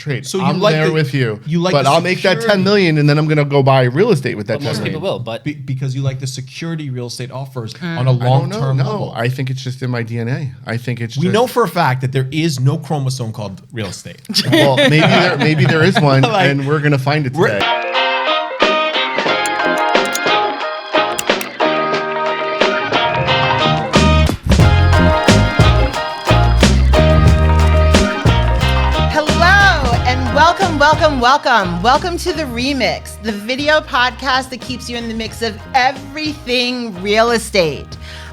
trade. So I'm like there with you. You like but I'll make that $10 million, and then I'm going to go buy real estate with that $10 million. Most people will, but because you like the security real estate offers on a long-term level. I think it's just in my DNA. I think it's. We know for a fact that there is no chromosome called real estate. Well, maybe there is one, and we're going to find it today. Welcome to The Remix, the video podcast that keeps you in the mix of everything real estate.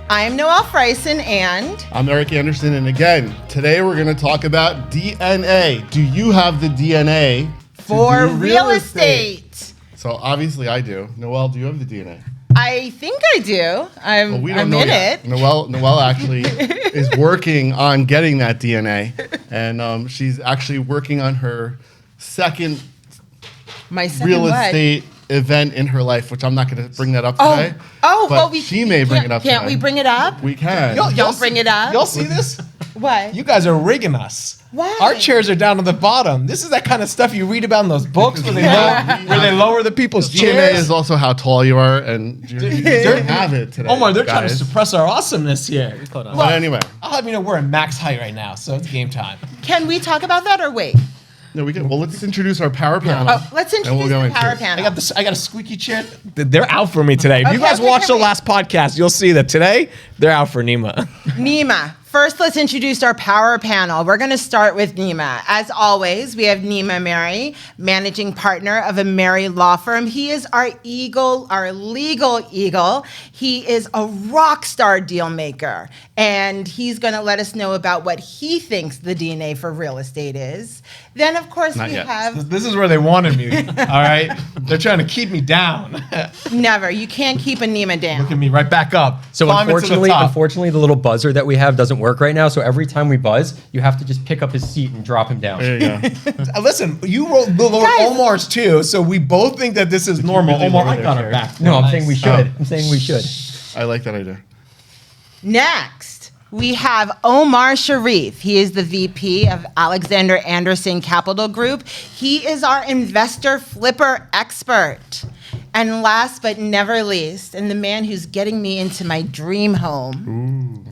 I'm Noelle Frieson and... I'm Eric Anderson, and again, today we're going to talk about DNA. Do you have the DNA for real estate? So obviously I do. Noelle, do you have the DNA? I think I do. I'm in it. Noelle actually is working on getting that DNA, and she's actually working on her second real estate event in her life, which I'm not going to bring that up today. She may bring it up. Can't we bring it up? We can. Don't bring it up. Y'all see this? What? You guys are rigging us. Why? Our chairs are down to the bottom. This is that kind of stuff you read about in those books where they lower the people's chairs. DNA is also how tall you are, and you don't have it today. Omar, they're trying to suppress our awesomeness here. But anyway, I'll have you know we're at max height right now, so it's game time. Can we talk about that or wait? No, we can. Well, let's introduce our power panel. Let's introduce the power panel. I got a squeaky chair. They're out for me today. If you guys watched the last podcast, you'll see that today they're out for Nima. Nima. First, let's introduce our power panel. We're going to start with Nima. As always, we have Nima Ameri, managing partner of Ameri Law Firm. He is our legal eagle. He is a rock star deal maker, and he's going to let us know about what he thinks the DNA for real estate is. Then, of course, have... This is where they wanted me, all right? They're trying to keep me down. Never. You can't keep a Nima down. Look at me, right back up. So unfortunately, the little buzzer that we have doesn't work right now. So every time we buzz, you have to just pick up his seat and drop him down. There you go. Listen, you rolled Omar's too, so we both think that this is normal. Omar, I got it back. No, I'm saying we should. I'm saying we should. I like that idea. Next, we have Omar Sharif. He is the VP of Alexander Anderson Capital Group. He is our investor flipper expert. And last but never least, and the man who's getting me into my dream home,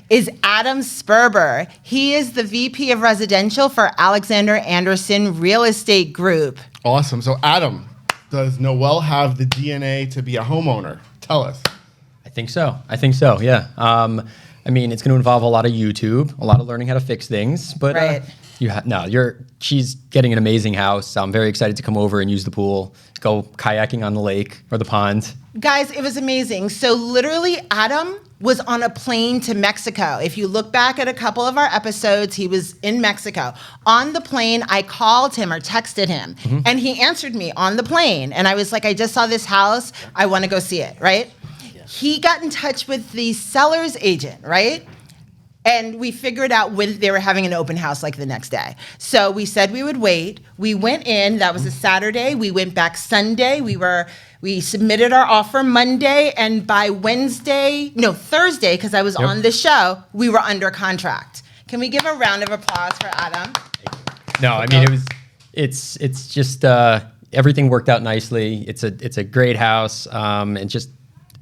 is Adam Sperber. He is the VP of Residential for Alexander Anderson Real Estate Group. Awesome. So Adam, does Noelle have the DNA to be a homeowner? Tell us. I think so, yeah. I mean, it's going to involve a lot of YouTube, a lot of learning how to fix things, but she's getting an amazing house. I'm very excited to come over and use the pool, go kayaking on the lake or the pond. Guys, it was amazing. So literally, Adam was on a plane to Mexico. If you look back at a couple of our episodes, he was in Mexico. On the plane, I called him or texted him, and he answered me on the plane. And I was like, I just saw this house. I want to go see it, right? He got in touch with the seller's agent, right? And we figured out when they were having an open house like the next day. So we said we would wait. We went in. That was a Saturday. We went back Sunday. We submitted our offer Monday. And by Thursday, because I was on the show, we were under contract. Can we give a round of applause for Adam? No, I mean, it's just everything worked out nicely. It's a great house. And just,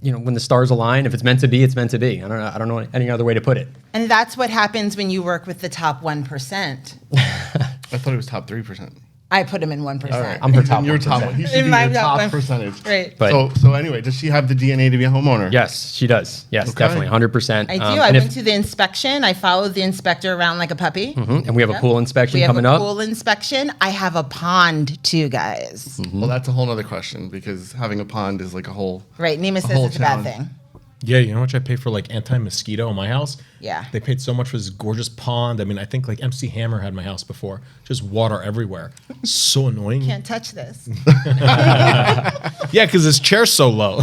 when the stars align, if it's meant to be, it's meant to be. I don't know any other way to put it. And that's what happens when you work with the top 1%. I thought it was top 3%. I put him in 1%. All right. I'm her top 1%. Your top one. He should be your top percentage. Right. But so anyway, does she have the DNA to be a homeowner? Yes, she does. Yes, definitely, 100%. I do. I went to the inspection. I followed the inspector around like a puppy. And we have a pool inspection coming up. We have a pool inspection. I have a pond too, guys. Well, that's a whole other question because having a pond is like a whole... Right. Nima says it's a bad thing. Yeah, you know how much I pay for like anti-mosquito in my house? Yeah. They paid so much for this gorgeous pond. I mean, I think like MC Hammer had my house before. Just water everywhere. So annoying. Can't touch this. Yeah, because this chair's so low.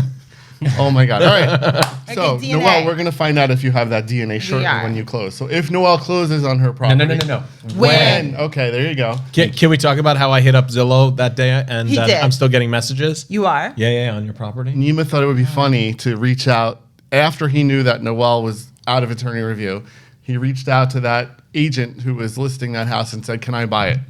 Oh my God. All right. So, DNA. Noelle, we're going to find out if you have that DNA shortly when you close. So, if Noelle closes on her property. No. When? Okay, there you go. Can we talk about how I hit up Zillow that day and He did. I'm still getting messages? You are? Yeah, on your property. Nima thought it would be funny to reach out after he knew that Noelle was out of attorney review. He reached out to that agent who was listing that house and said, "Can I buy it?"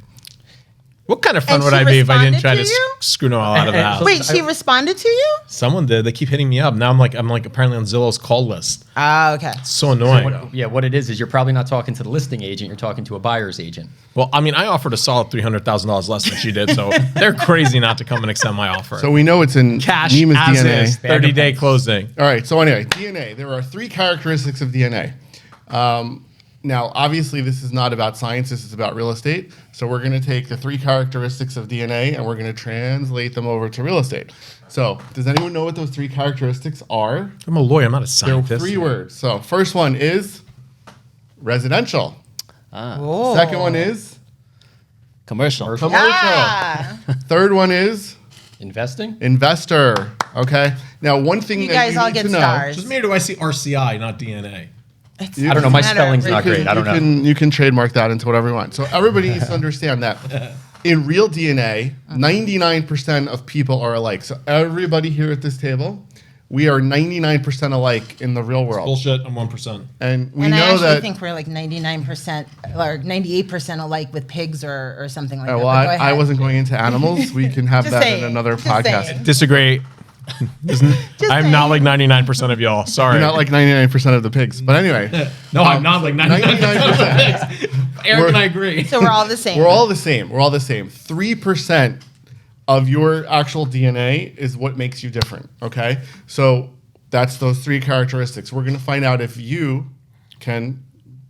What kind of fun And would she I be if I didn't try responded to to you? screw Noelle out of the house? Wait, she responded to you? Someone did. They keep hitting me up. Now I'm like apparently on Zillow's call list. Ah, okay. It's so annoying. What it is you're probably not talking to the listing agent. You're talking to a buyer's agent. Well, I mean, I offered a solid $300,000 less than she did, so they're crazy not to come and extend my offer. So we know it's in Cash Nima's as DNA. is, 30-day closing. All right. So anyway, DNA. There are 3 characteristics of DNA. Now, obviously, this is not about science. This is about real estate. So we're going to take the 3 characteristics of DNA and we're going to translate them over to real estate. So does anyone know what those 3 characteristics are? I'm a lawyer. I'm not a There are scientist. 3 words. So first one is residential. Oh. Second one is Commercial. commercial. Ah. Third one is Investing? investor. Okay. Now, one thing You that guys you all need get to know. stars. Just maybe do I see RCI, not DNA? I don't know. My Matter. spelling's You not great. I don't know. You can trademark that into whatever you want. So everybody needs to understand that in real DNA, 99% of people are alike. So everybody here at this table, we are 99% alike in the real world. Bullshit. I'm 1%. And we And I know actually that. think we're like 99% or 98% alike with pigs or something like that. Well, But go I ahead. wasn't going into animals. We can have Just that saying. in another Just podcast. saying. Disagree. I'm not like 99% of y'all. Sorry. You're not like 99% of the pigs. But anyway, No, I'm not like 99%. 99%. Eric and I agree. So we're all the same. We're all the same. We're all the same. 3% of your actual DNA is what makes you different. Okay? So that's those 3 characteristics. We're going to find out if you can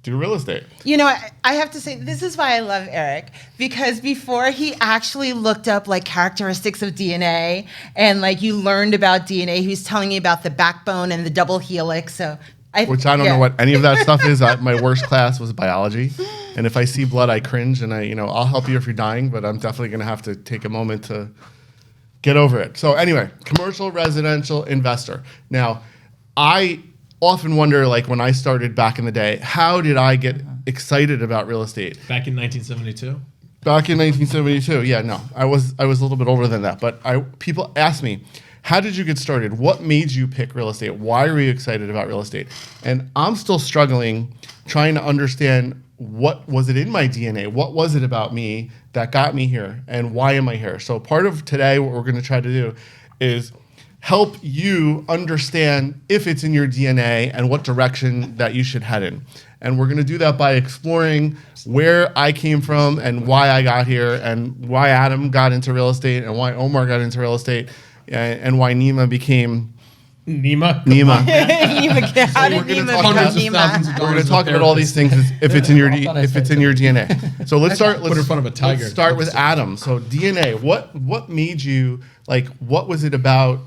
do real estate. You know, I have to say, this is why I love Eric, because before he actually looked up like characteristics of DNA and like you learned about DNA, he was telling you about the backbone and the double helix. So Which I don't know what any of that stuff is. My worst class was biology. And if I see blood, I cringe and I'll help you if you're dying, but I'm definitely going to have to take a moment to get over it. So anyway, commercial, residential, investor. Now, I often wonder, like when I started back in the day, how did I get excited about real estate? Back in 1972? Back in 1972, yeah, no, I was a little bit older than that. But people ask me, how did you get started? What made you pick real estate? Why were you excited about real estate? And I'm still struggling trying to understand what was it in my DNA? What was it about me that got me here? And why am I here? So part of today, what we're going to try to do is help you understand if it's in your DNA and what direction that you should head in. And we're going to do that by exploring where I came from and why I got here and why Adam got into real estate and why Omar got into real estate and why Nima became Nima? Nima. How did Nima become Nima? We're going to talk about all these things if it's in your DNA. So let's start. Put her in front of a tiger. Let's start with Adam. So DNA. What made you like? What was it about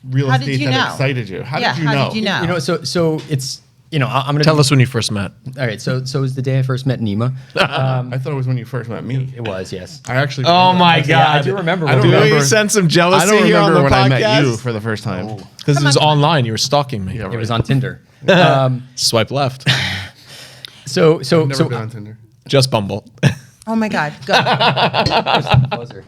real How did estate you that know? excited you? How did you how know? did you know? You know, so it's, I'm going to Tell us when you first met. All right. So it was the day I first met Nima. I thought it was when you first met me. It was, yes. I actually. Oh my Yeah, I God. do remember. I don't when we- remember. You sense some I jealousy don't here on the remember when I met podcast? you for the first time. Because it was online. You were stalking me. Yeah, It was right. on Tinder. Swipe left. So Never been on Tinder. Just Bumble. Oh my God, go. Closer.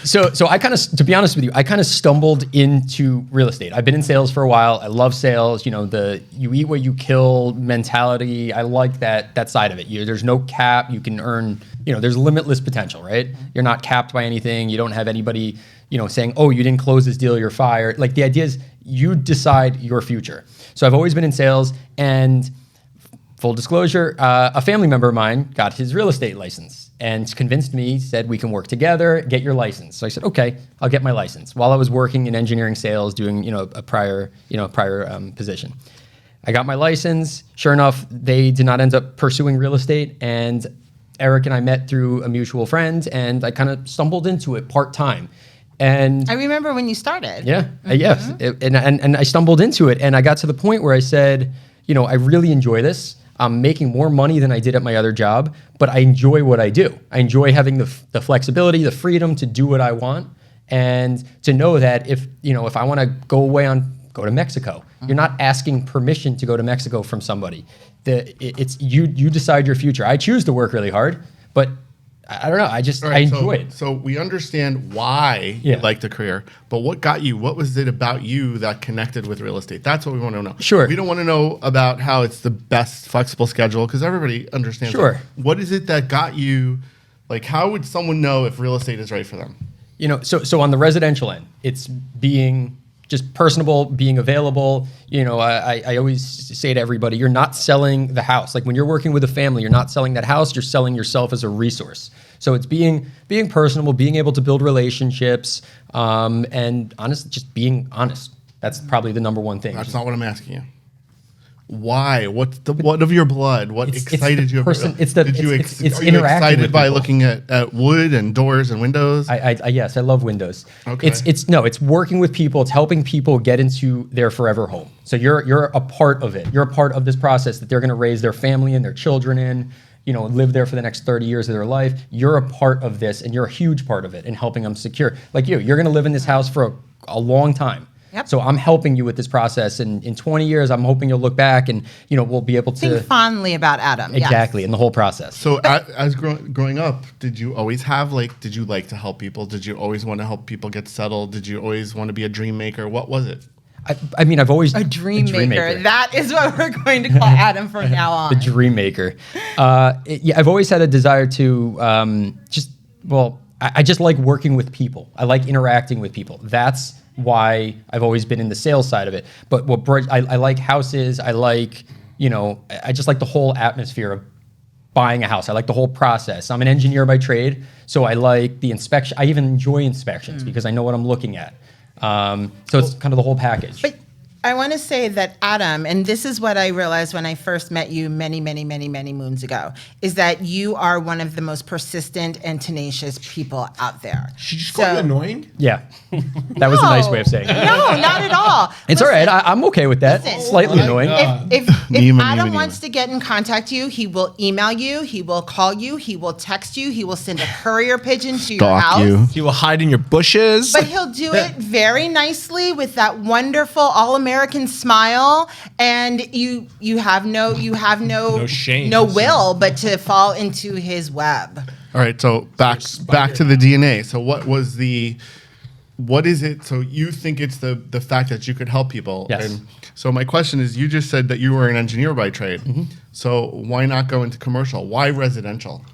So I kind of, to be honest with you, I kind of stumbled into real estate. I've been in sales for a while. I love sales. You know, the you eat what you kill mentality. I like that side of it. There's no cap. You can earn. There's limitless potential, right? You're not capped by anything. You don't have anybody, saying, "Oh, you didn't close this deal, you're fired." Like the idea is, you decide your future. So I've always been in sales, and full disclosure, a family member of mine got his real estate license and convinced me, said, we can work together, get your license. So I said, okay, I'll get my license. While I was working in engineering sales, doing, a prior position. I got my license. Sure enough, they did not end up pursuing real estate. And Eric and I met through a mutual friend, and I kind of stumbled into it part-time. And I remember when you started. yeah, yes. And I stumbled into it, and I got to the point where I said, I really enjoy this. I'm making more money than I did at my other job, but I enjoy what I do. I enjoy having the flexibility, the freedom to do what I want, and to know that if I want to go to Mexico, you're not asking permission to go to Mexico from somebody. It's you decide your future. I choose to work really hard, but I don't know. I enjoy it. So we understand why you like the career, but what was it about you that connected with real estate? That's what we want to know. Sure. We don't want to know about how it's the best flexible schedule because everybody understands. Sure. That. What is it that got you Like, how would someone know if real estate is right for them? You know, so on the residential end, it's being just personable, being available. You know, I always say to everybody, you're not selling the house. Like when you're working with a family, you're not selling that house, you're selling yourself as a resource. So it's being personable, being able to build relationships, and honestly, just being honest. That's probably the number one thing. That's not what I'm asking you. Why? What of your blood? What excited you? It's Are you interacting excited with by people. looking at wood and doors and windows? Yes, I love windows. Okay. It's working with people. It's helping people get into their forever home. So you're a part of it. You're a part of this process that they're going to raise their family and their children in. You know, live there for the next 30 years of their life. You're a part of this, and you're a huge part of it in helping them secure. Like you're going to live in this house for a long time. Yep. So I'm helping you with this process, and in 20 years, I'm hoping you'll look back and we'll be able to think fondly about Adam. exactly in the whole process. So as growing up, did you always have did you like to help people? Did you always want to help people get settled? Did you always want to be a dream maker? What was it? I mean, I've always A dream maker. That is what we're going to call Adam from now on. the dream maker. I've always had a desire to I just like working with people. I like interacting with people. That's why I've always been in the sales side of it. But I like houses. I like, I just like the whole atmosphere of buying a house. I like the whole process. I'm an engineer by trade, so I like the inspection. I even enjoy inspections because I know what I'm looking at. So it's kind of the whole package. But I want to say that Adam, and this is what I realized when I first met you many, many, many, many moons ago, is that you are one of the most persistent and tenacious people out there. She just called you annoying? Yeah, that was a nice way of saying it. No, not at all. It's all right. I'm okay with that. Listen. Slightly annoying. If Nima, Adam Nima. wants to get in contact you, he will email you, he will call you, he will text you, he will send a courier pigeon to your Stalk house. you. You will hide in your bushes. But he'll do it very nicely with that wonderful all-American smile, and you have no shame. no will but to fall into his web. All right, so back to the DNA. So what is it? So you think it's the fact that you could help people? Yes. And so my question is, you just said that you were an engineer by trade. Mm-hmm. So why not go into commercial? Why residential?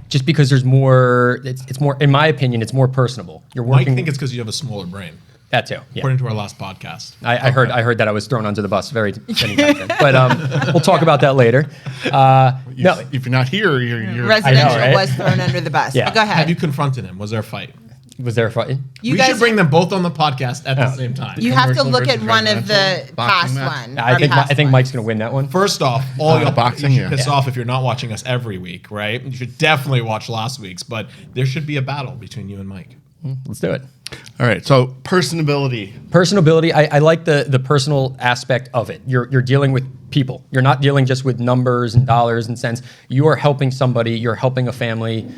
Just because there's more, it's more, in my opinion, it's more personable. You're Mike working. think it's because you have a smaller brain, that too. Yeah. according to our last podcast. I heard that I was thrown under the bus very many times. But we'll talk about that later. No, If you're not here, you're Residential right? was thrown under the bus. Yeah. But go ahead. Have you confronted him? Was there a fight? was there a fight? You we guys should bring them both on the podcast at the same time. You have to Commercial look at versus one of the residential past boxing match? one. I or think past ones. Mike's gonna win that one. First off, all y'all boxing, you should yeah. piss off if you're not watching us every week, right? You should definitely watch last week's, but there should be a battle between you and Mike. Let's do it. All right, so personability. Personability, I like the personal aspect of it. You're dealing with people. You're not dealing just with numbers and dollars and cents. You are helping somebody. You're helping a family.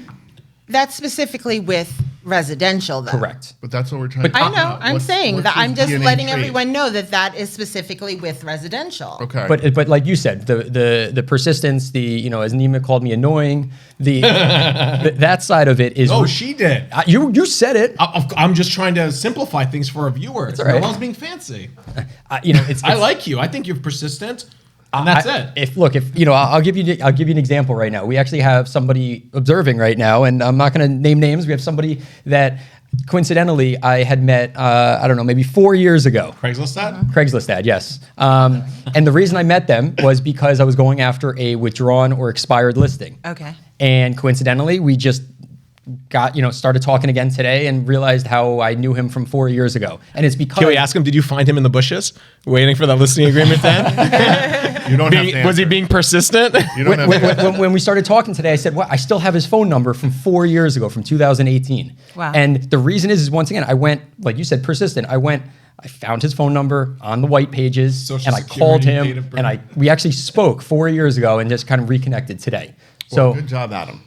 That's specifically with residential, though. Correct. But that's what we're trying to I know. I'm saying what's that. his I'm just DNA letting trait? everyone know that that is specifically with residential. Okay. But like you said, the persistence, as Nima called me annoying, that side of it is. Oh, she did. You said it. I'm just trying to simplify things for our viewers. all right. Noelle's being fancy. It's I like you. I think you're persistent, and that's it. I'll give you an example right now. We actually have somebody observing right now, and I'm not going to name names. We have somebody that coincidentally I had met, maybe 4 years ago. Craigslist ad? Craigslist ad, yes. And the reason I met them was because I was going after a withdrawn or expired listing. Okay. And coincidentally, we just started talking again today and realized how I knew him from 4 years ago. And it's because... Can we ask him, did you find him in the bushes waiting for that listing agreement then? You don't have to Was he answer. being persistent? You don't have to answer. when we started talking today, I said, well, I still have his phone number from 4 years ago, from 2018. Wow. And the reason is once again, I went, like you said, persistent. I found his phone number on the white pages, Social and I Security, called date him, of birth. and we actually spoke 4 years ago and just kind of reconnected today. Well, good job, Adam.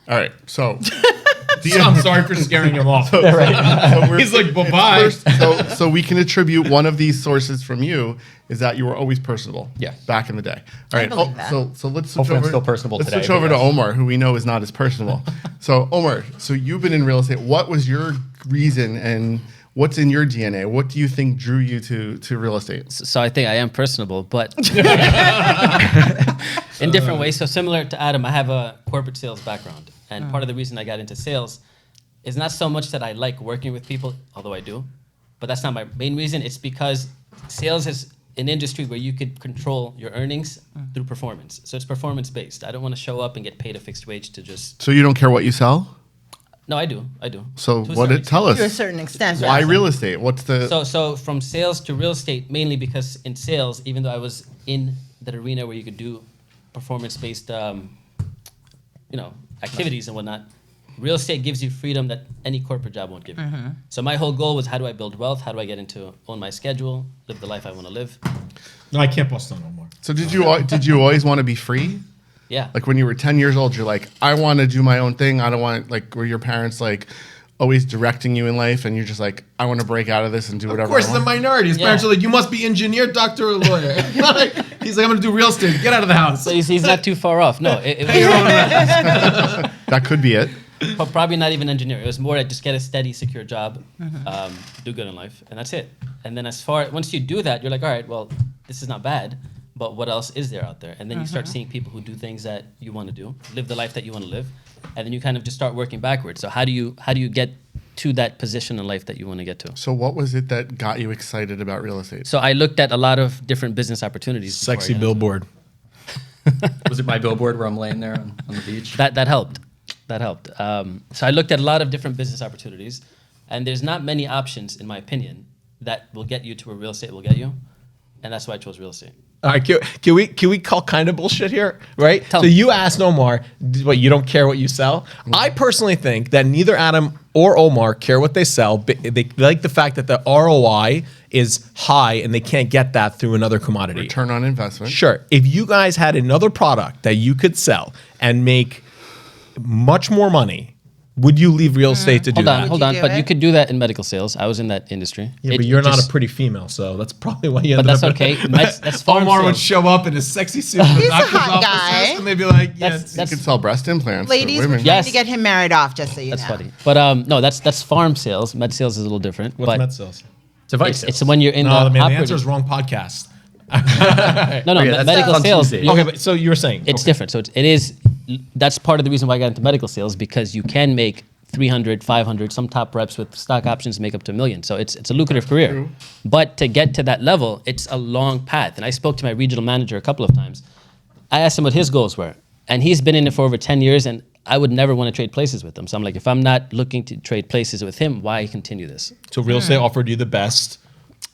All right, so... I'm sorry for scaring him off. So He's like, bye-bye. So we can attribute one of these sources from you is that you were always personable. Yeah. Back in the day. All right. believe that. So let's switch Hopefully I'm over. still personable let's today, switch over but to yes. Omar, who we know is not as personable. So Omar, so you've been in real estate. What was your reason and what's in your DNA? What do you think drew you to real estate? So I think I am personable, but in different ways. So similar to Adam, I have a corporate sales background. And part of the reason I got into sales is not so much that I like working with people, although I do, but that's not my main reason. It's because sales is an industry where you could control your earnings through performance. So it's performance based. I don't want to show up and get paid a fixed wage to just. So you don't care what you sell? No, I do. So what did tell us? To a certain extent. Why real estate? What's the? So from sales to real estate, mainly because in sales, even though I was in that arena where you could do performance based, activities and whatnot, real estate gives you freedom that any corporate job won't give you. So my whole goal was, how do I build wealth? How do I get into own my schedule, live the life I want to live? No, I can't bust on no more. So did you always want to be free? Yeah. Like when you were 10 years old, you're like, I want to do my own thing. I don't want, like, were your parents like always directing you in life and you're just like, I want to break out of this and do whatever Of course, I the want? minority. His parents are like, you must be engineer, doctor, or lawyer. He's like, I'm going to do real estate. Get out of the house. So he's not too far off. No, it was That could be it. but probably not even engineer. It was more like just get a steady, secure job, do good in life, and that's it. And then once you do that, you're like, all right, well, this is not bad, but what else is there out there? And then you start seeing people who do things that you want to do, live the life that you want to live, and then you kind of just start working backwards. So how do you get to that position in life that you want to get to? So what was it that got you excited about real estate? So I looked at a lot of different business opportunities. Sexy billboard. Was it my billboard where I'm laying there on the beach? That helped. So I looked at a lot of different business opportunities, and there's not many options, in my opinion, that will get you to where real estate will get you, and that's why I chose real estate. All right, can we call kind of bullshit here, right? Tell so me. you asked Omar, what, you don't care what you sell? I personally think that neither Adam or Omar care what they sell. They like the fact that the ROI is high and they can't get that through another commodity. Return on investment. Sure. If you guys had another product that you could sell and make much more money, would you leave real estate to do that? Hold on. But you could do that in medical sales. I was in that industry. Yeah, but you're not a pretty female, so that's probably why you ended But that's up. okay. That's farm Omar would sales. show up in his sexy suit. He's a hot guy. And they'd be like, yeah, That's- You could sell breast implants. for Ladies were women. trying Yes. to get him married off, just so you That's know. funny. But no, that's farm sales. Med sales is a little different. what's but med sales? it's when you're in No, the man, the operating. answer is wrong podcast. No, Okay, that's medical on sales. Tuesday. Okay, but so you were saying It's okay. different. So it is. That's part of the reason why I got into medical sales, because you can make 300, 500. Some top reps with stock options make up to $1 million. So it's a lucrative career. True. But to get to that level, it's a long path. And I spoke to my regional manager a couple of times. I asked him what his goals were, and he's been in it for over 10 years. And I would never want to trade places with him. So I'm like, if I'm not looking to trade places with him, why continue this? So real estate offered you the best.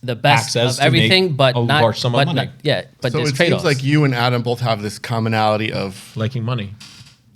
The best Access of to everything, make but a not. large sum of but money. not- yeah, but So there's it trade-offs. seems like you and Adam both have this commonality of Liking money.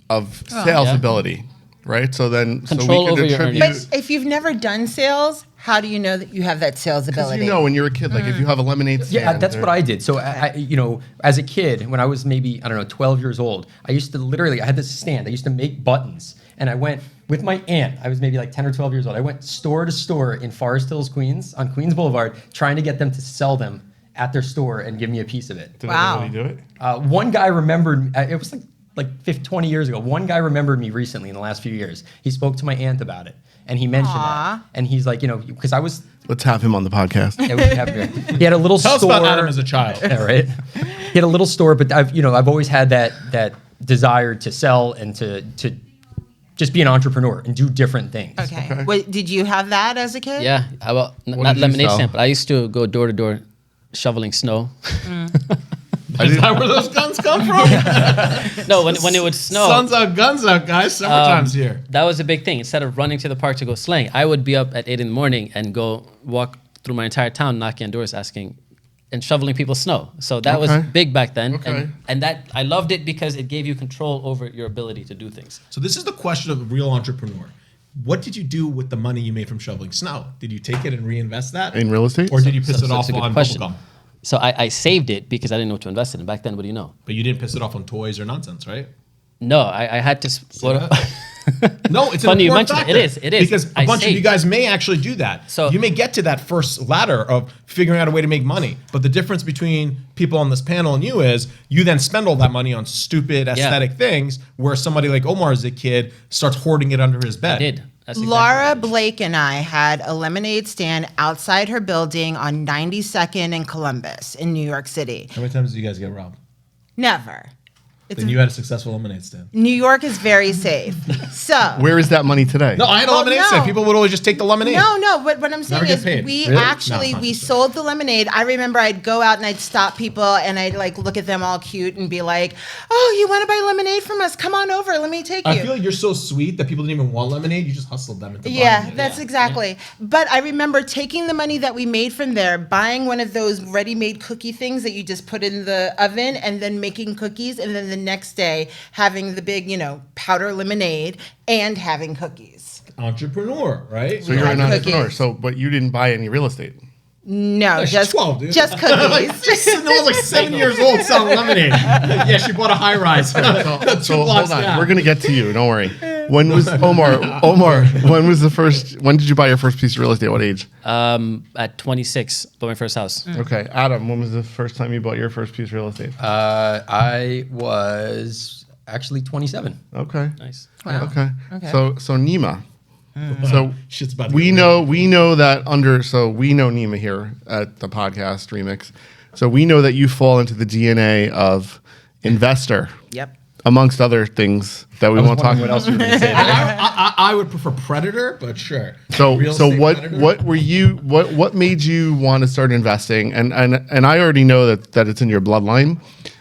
sales Yeah. ability, right? So then Control over your attribute. earnings. But if you've never done sales, how do you know that you have that sales Because ability? you know when you're a kid, like if you have a lemonade stand. Yeah, that's or- what I did. So, as a kid, when I was maybe, 12 years old, I used to I had this stand. I used to make buttons. And I went with my aunt. I was maybe like 10 or 12 years old. I went store to store in Forest Hills, Queens, on Queens Boulevard, trying to get them to sell them at their store and give me a piece of it. Did Wow. everybody do it? One guy rememred, it was like 20 years ago. One guy remembered me recently in the last few years. He spoke to my aunt about it. And he mentioned Aw. that. And he's like, because I was, Let's have him on the podcast. he had a little Tell us store. about Adam as a child. Yeah, right. He had a little store, but I've always had that desire to sell and to just be an entrepreneur and do different things. Okay. Wait, did you have that as a kid? Yeah, not did you lemonade sell? stand, but I used to go door to door shoveling snow. Is that where those guns come from? No, when it would snow. Suns out, guns out, guys. Summertime's here. That was a big thing. Instead of running to the park to go sleighing, I would be up at 8 a.m. and go walk through my entire town, knocking on doors, asking and shoveling people's snow. So that was Okay. big back then. Okay. And that I loved it because it gave you control over your ability to do things. So this is the question of a real entrepreneur. What did you do with the money you made from shoveling snow? Did you take it and reinvest that? In real estate? Or did you piss So it off that's a good on question. bubblegum? So I saved it because I didn't know what to invest in. Back then, what do you know? But you didn't piss it off on toys or nonsense, right? No, I had to. No, it's Funny an you important mentioned it. factor. It is. Because a I bunch of you saved. guys may actually do that. So- you may get to that first ladder of figuring out a way to make money. But the difference between people on this panel and you is you then spend all that money on stupid aesthetic things, where somebody like Omar as a kid starts hoarding it under his bed. I did. That's exactly Laura what I did. Blake and I had a lemonade stand outside her building on 92nd and Columbus in New York City. How many times do you guys get robbed? Never. Then you had a successful lemonade stand. New York is very safe. So Where is that money today? No, I had a lemonade stand. People would always just take the lemonade. No. But what I'm saying Never is, get paid. we Really? actually No, we sold the lemonade. I remember I'd go out and I'd stop people and I'd like look at them all cute and be like, "Oh, you want to buy lemonade from us? Come on over. Let me take you." I feel like you're so sweet that people didn't even want lemonade. You just hustled them into buying it. That's exactly. But I remember taking the money that we made from there, buying one of those ready-made cookie things that you just put in the oven, and then making cookies, and then the next day having the big, powder lemonade and having cookies. Entrepreneur, right? So you're an entrepreneur. So, but you didn't buy any real estate. No, she's 12, dude. just cookies. Noelle's like 7 years old selling lemonade. Yeah, she bought a high rise. So hold on, we're gonna get to you. Don't worry. When was Omar? When did you buy your first piece of real estate? What age? At 26, bought my first house. Okay, Adam. When was the first time you bought your first piece of real estate? I was actually 27. Okay. Nice. Wow. Okay. So Nima. So Shit's about to we get know that we know Nima here at the podcast Remix. So we know that you fall into the DNA of investor. Yep. Amongst other things that we won't talk What about. else you were going to say? I would prefer predator, but sure. So Real estate predator? what made you want to start investing? And I already know that it's in your bloodline.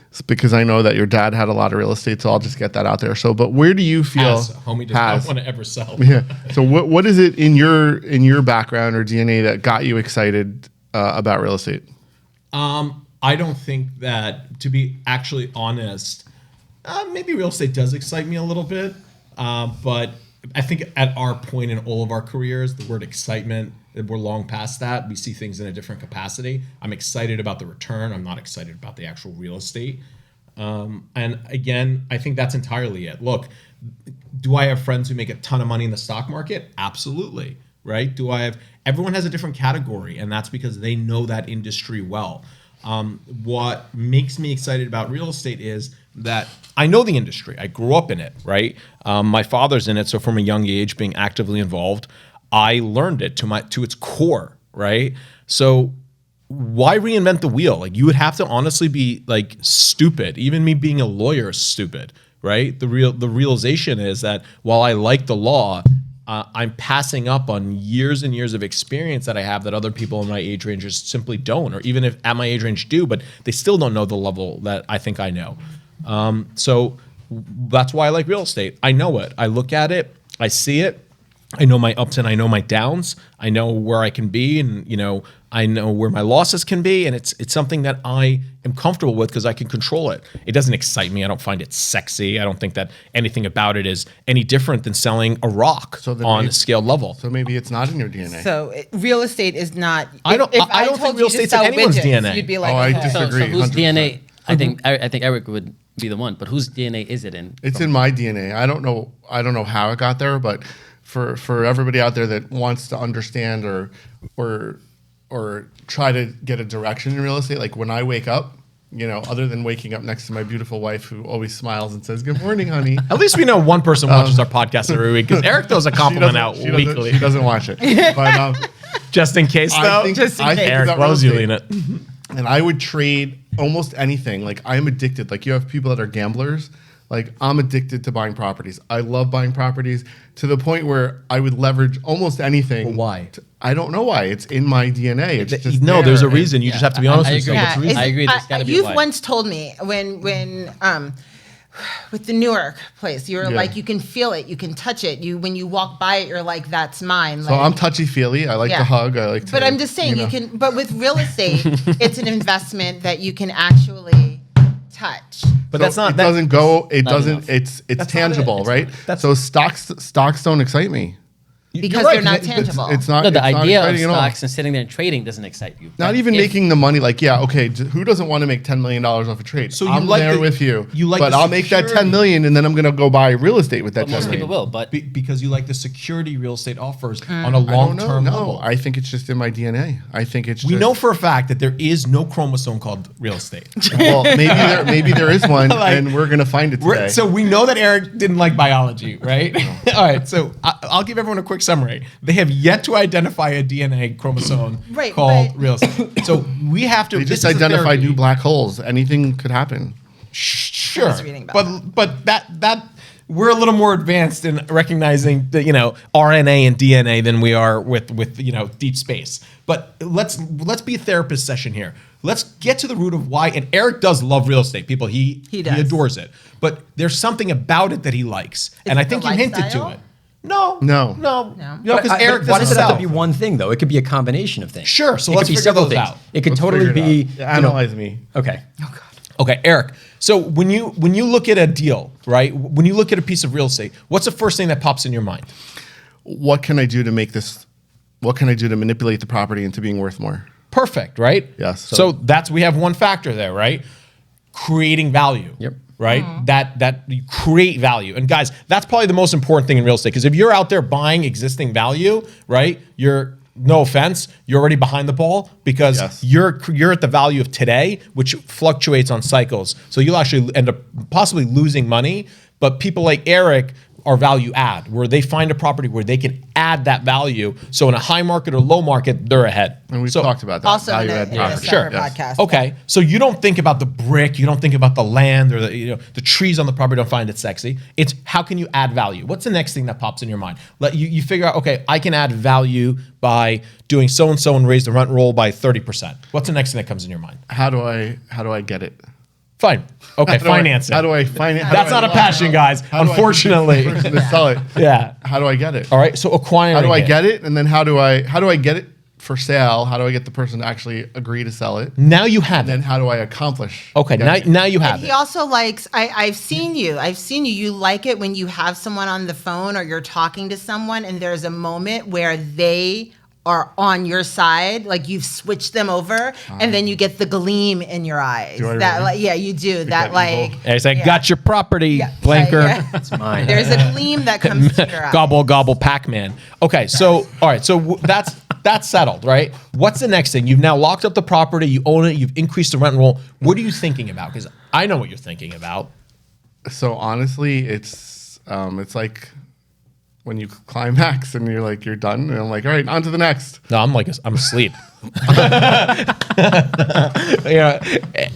It's because I know that your dad had a lot of real estate, so I'll just get that out there. So, but where do you feel homie does not want to ever sell? Yeah. So what is it in your background or DNA that got you excited about real estate? I don't think that, to be actually honest, maybe real estate does excite me a little bit, but I think at our point in all of our careers, the word excitement, we're long past that. We see things in a different capacity. I'm excited about the return. I'm not excited about the actual real estate. And again, I think that's entirely it. Look, do I have friends who make a ton of money in the stock market? Absolutely, right? Everyone has a different category, and that's because they know that industry well. What makes me excited about real estate is that I know the industry. I grew up in it, right? My father's in it, so from a young age, being actively involved, I learned it to its core, right? So why reinvent the wheel? Like, you would have to honestly be like stupid. Even me being a lawyer is stupid, right? The realization is that while I like the law, I'm passing up on years and years of experience that I have that other people in my age range just simply don't, or even if at my age range do, but they still don't know the level that I think I know. So that's why I like real estate. I know it. I look at it. I see it. I know my ups and I know my downs. I know where I can be, and I know where my losses can be, and it's something that I am comfortable with because I can control it. It doesn't excite me. I don't find it sexy. I don't think that anything about it is any different than selling a rock on a scaled level. So maybe it's not in your DNA. So real estate is not. I don't think real estate's in anyone's DNA. You'd be like, I okay. disagree. So whose 100%. DNA? I think Eric would be the one, but whose DNA is it in? It's in my DNA. I don't know how it got there, but for everybody out there that wants to understand or try to get a direction in real estate, like when I wake up, other than waking up next to my beautiful wife who always smiles and says, "Good morning, honey." At least we know one person watches our podcast every week, because Eric throws a compliment out weekly. She doesn't watch it. But just in case, though. I think Eric about loves real you, estate. Lena. And I would trade almost anything. Like, I'm addicted. Like, you have people that are gamblers. Like, I'm addicted to buying properties. I love buying properties to the point where I would leverage almost anything. But why? I don't know why. It's in my DNA. It's just No, there. there's a reason. You just have to be honest I with agree. yourself. What's the reason? I agree. There's gotta be a You've why. once told me when with the Newark place, you were like, you can feel it, you can touch it. When you walk by it, you're like, that's mine. So I'm touchy-feely. I like to hug. I like to. But I'm just saying, you can. But with real estate, it's an investment that you can actually touch. But So that's not. It doesn't go. It not doesn't. enough. It's not tangible, it. right? That's- So stocks don't excite me. Because You're they're not right. tangible. It's not. No, the it's not idea of exciting at all. stocks and sitting there and trading doesn't excite you. Not even making the money. Like, yeah, okay. Who doesn't want to make $10 million off a trade? So you I'm like there the- with you. you like but the I'll make that security. $10 million, and then I'm gonna go buy real estate with that But $10 most million. people will. But because you like the security real estate offers on a I don't know. long-term No, level. I think it's just in my DNA. I think it's. We just, know for a fact that there is no chromosome called real estate. Well, maybe there is one, and we're gonna find it today. So we know that Eric didn't like biology, right? All right, so I'll give everyone a quick summary. They have yet to identify a DNA chromosome called but- real estate. So we have to. They this just is a identified therapy. new black holes. Anything could happen. Sure. I was reading about but that we're a little more advanced in recognizing the RNA and DNA than we are with deep space. But let's be a therapist session here. Let's get to the root of why. And Eric does love real estate. People, he adores it. But there's something about it that he likes, and I think you hinted to it. No. Because Eric why doesn't does it have sell. to be one thing though? It could be a combination of things. Sure. So it let's could be figure several those things. out. It could Let's totally figure it be. out. Analyze me. Okay. Oh God. Okay, Eric. So when you look at a deal, right? When you look at a piece of real estate, what's the first thing that pops in your mind? What can I do to make this? What can I do to manipulate the property into being worth more? Perfect, right? Yes. So we have one factor there, right? Creating value. Yep. Right? That you create value. And guys, that's probably the most important thing in real estate, because if you're out there buying existing value, right? No offense, you're already behind the ball, because Yes. you're at the value of today, which fluctuates on cycles. So you'll actually end up possibly losing money. But people like Eric are value add, where they find a property where they can add that value. So in a high market or low market, they're ahead. And we've talked about that. Also in value a add property. separate Yes. podcast. Okay, so you don't think about the brick, you don't think about the land, or the trees on the property. Don't find it sexy. It's how can you add value? What's the next thing that pops in your mind? Let you figure out. Okay, I can add value by doing so and so and raise the rent roll by 30%. What's the next thing that comes in your mind? How do I get it? Fine. Okay, financing. How do I finance? That's not a passion, guys. Unfortunately. To sell it. Yeah. How do I get it? All right. So acquiring. How do I get it? And then how do I get it for sale? How do I get the person to actually agree to sell it? Now you have And then it. how do I accomplish? Okay. getting it? Now you have He it. also likes. I've seen you. You like it when you have someone on the phone or you're talking to someone and there's a moment where they are on your side, like you've switched them over, and then you get the gleam in your eyes. Do I That really? like, yeah, you do. that Like, evil? And it's like, yeah. got your property, Yeah, blanker. yeah. It's mine. There's a gleam that comes to your eyes. Gobble gobble Pac-Man. Okay, so all right, so that's settled, right? What's the next thing? You've now locked up the property, you own it, you've increased the rent roll. What are you thinking about? Because I know what you're thinking about. So honestly, it's like when you climax and you're done, and I'm like, all right, on to the next. No, I'm asleep.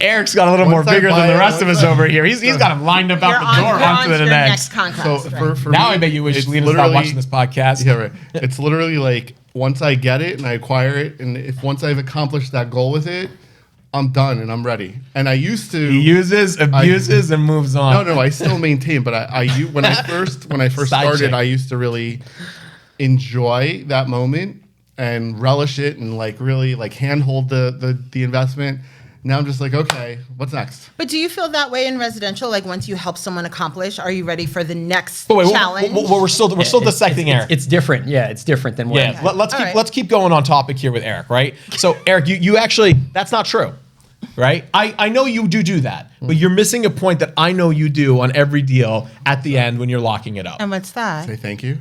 Eric's got a little more Once I vigor than buy the it, rest of us over here. He's got him lined up You're out the door you're onto to the your next. conquest. So right. for Now me, I bet you wish it's Lena stopped literally- watching this podcast. Yeah, right. It's literally like once I get it and I acquire it, and if once I've accomplished that goal with it, I'm done and I'm ready. And I used to He uses, abuses, and moves on. No, I still maintain. But when I first Side started, chick. I used to really enjoy that moment and relish it and really handhold the investment. Now I'm just like, okay, what's next? But do you feel that way in residential? Like once you help someone accomplish, are you ready for the next But wait, challenge? we're still dissecting Eric. It's different. Yeah, it's different than what. Yeah, let's All keep right. let's keep going on topic here with Eric, right? So Eric, you actually, that's not true, right? I know you do that, but you're missing a point that I know you do on every deal at the end when you're locking it up. And what's that? Say thank you.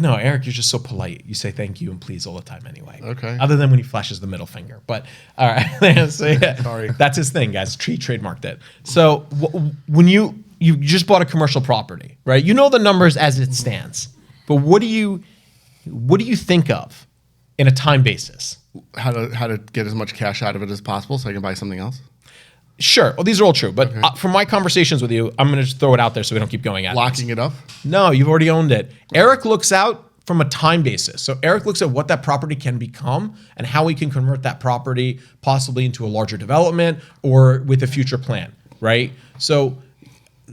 No, Eric, you're just so polite. You say thank you and please all the time anyway. Okay. Other than when he flashes the middle finger. But all right. So, yeah, Sorry. That's his thing, guys. Trademarked it. So when you just bought a commercial property, right? You know the numbers as it stands. But what do you think of in a time basis? How to get as much cash out of it as possible so I can buy something else? Sure. Well, these are all true. But from my conversations with you, I'm going to just throw it out there so we don't keep going at it. Locking it up? No, you've already owned it. Eric looks out from a time basis. So Eric looks at what that property can become and how he can convert that property possibly into a larger development or with a future plan, right? So